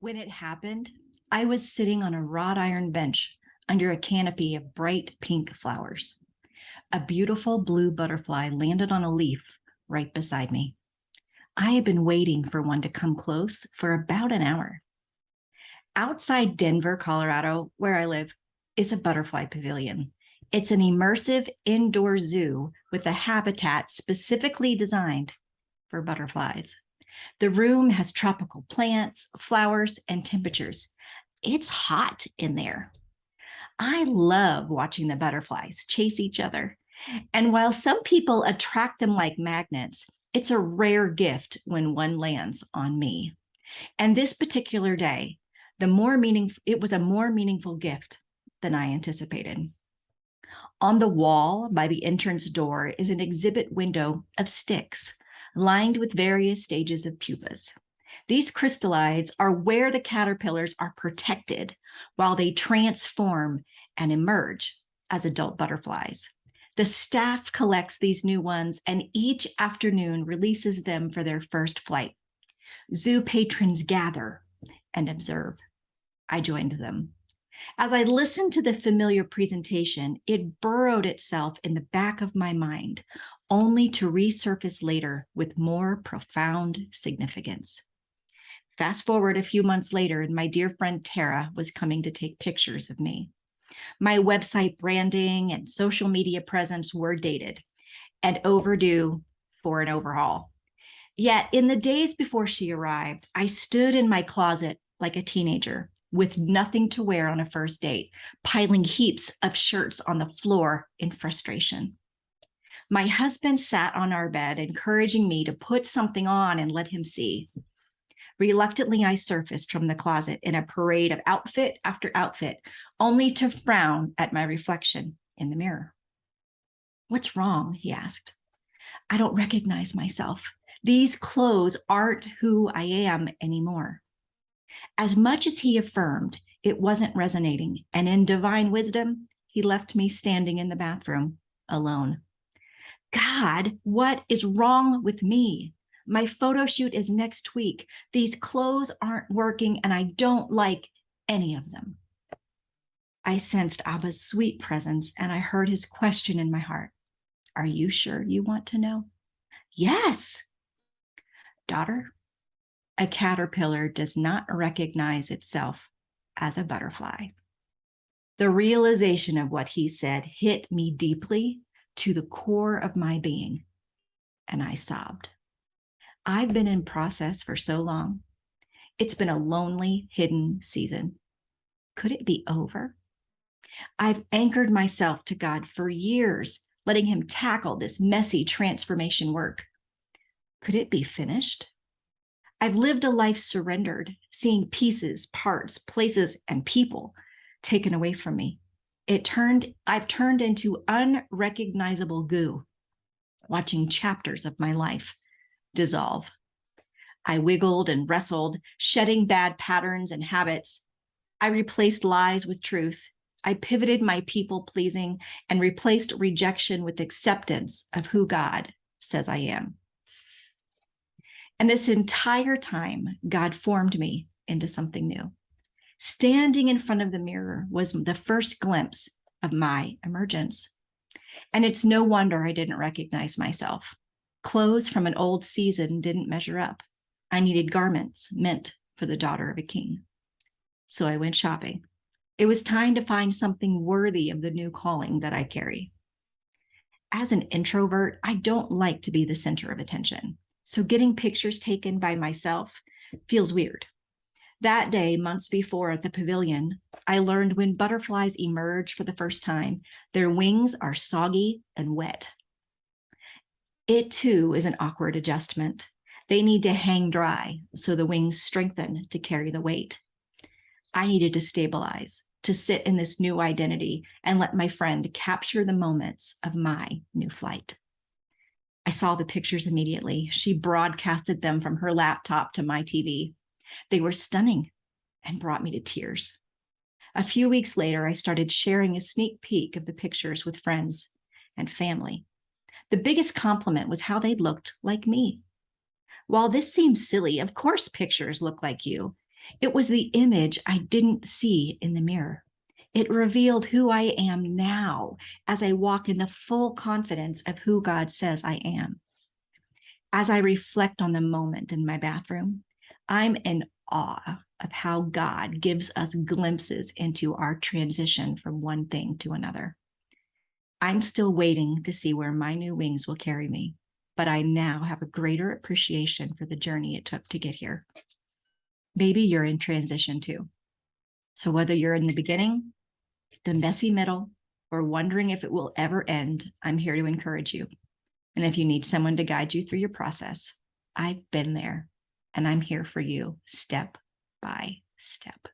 When it happened, I was sitting on a wrought iron bench under a canopy of bright pink flowers. A beautiful blue butterfly landed on a leaf right beside me. I had been waiting for one to come close for about an hour. Outside Denver, Colorado, where I live, is a butterfly pavilion. It's an immersive indoor zoo with a habitat specifically designed for butterflies. The room has tropical plants, flowers, and temperatures. It's hot in there. I love watching the butterflies chase each other. And while some people attract them like magnets, it's a rare gift when one lands on me. And this particular day, it was a more meaningful gift than I anticipated. On the wall by the entrance door is an exhibit window of sticks lined with various stages of pupas. These crystallides are where the caterpillars are protected while they transform and emerge as adult butterflies. The staff collects these new ones and each afternoon releases them for their first flight. Zoo patrons gather and observe. I joined them. As I listened to the familiar presentation, it burrowed itself in the back of my mind, only to resurface later with more profound significance. Fast forward a few months later, and my dear friend Tara was coming to take pictures of me. My website branding and social media presence were dated and overdue for an overhaul. Yet in the days before she arrived, I stood in my closet like a teenager with nothing to wear on a first date, piling heaps of shirts on the floor in frustration. My husband sat on our bed, encouraging me to put something on and let him see. Reluctantly, I surfaced from the closet in a parade of outfit after outfit, only to frown at my reflection in the mirror. "What's wrong?" he asked. "I don't recognize myself. These clothes aren't who I am anymore." As much as he affirmed, it wasn't resonating, and in divine wisdom, he left me standing in the bathroom alone. God, what is wrong with me? My photo shoot is next week. These clothes aren't working, and I don't like any of them. I sensed Abba's sweet presence, and I heard his question in my heart. "Are you sure you want to know?" "Yes." "Daughter, a caterpillar does not recognize itself as a butterfly." The realization of what he said hit me deeply to the core of my being, and I sobbed. I've been in process for so long. It's been a lonely, hidden season. Could it be over? I've anchored myself to God for years, letting him tackle this messy transformation work. Could it be finished? I've lived a life surrendered, seeing pieces, parts, places, and people taken away from me. I've turned into unrecognizable goo, watching chapters of my life dissolve. I wiggled and wrestled, shedding bad patterns and habits. I replaced lies with truth. I pivoted my people-pleasing and replaced rejection with acceptance of who God says I am. And this entire time, God formed me into something new. Standing in front of the mirror was the first glimpse of my emergence. And it's no wonder I didn't recognize myself. Clothes from an old season didn't measure up. I needed garments meant for the daughter of a king. So I went shopping. It was time to find something worthy of the new calling that I carry. As an introvert, I don't like to be the center of attention. So getting pictures taken by myself feels weird. That day, months before at the pavilion, I learned when butterflies emerge for the first time, their wings are soggy and wet. It too is an awkward adjustment. They need to hang dry so the wings strengthen to carry the weight. I needed to stabilize, to sit in this new identity and let my friend capture the moments of my new flight. I saw the pictures immediately. She broadcasted them from her laptop to my TV. They were stunning and brought me to tears. A few weeks later, I started sharing a sneak peek of the pictures with friends and family. The biggest compliment was how they looked like me. While this seems silly, of course pictures look like you. It was the image I didn't see in the mirror. It revealed who I am now as I walk in the full confidence of who God says I am. As I reflect on the moment in my bathroom, I'm in awe of how God gives us glimpses into our transition from one thing to another. I'm still waiting to see where my new wings will carry me, but I now have a greater appreciation for the journey it took to get here. Maybe you're in transition too. So whether you're in the beginning, the messy middle, or wondering if it will ever end, I'm here to encourage you. And if you need someone to guide you through your process, I've been there and I'm here for you step by step.